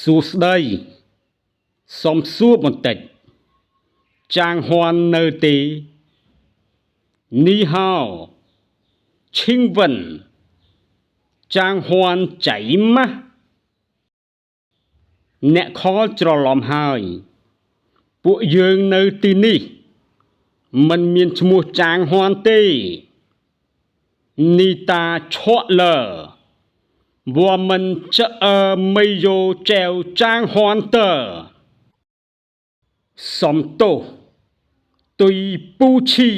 សួស្តីសូមសួរបន្តិចចាងហ៊ាននៅទេនីហៅឈិងវិនចាងហ៊ានចៃម៉ាស់អ្នកខលច្រឡំហើយពួកយើងនៅទីនេះមិនមានឈ្មោះចាងហ៊ានទេនីតាឆក់លើ我们这儿没有叫张欢的សំទោសទុយពូឈី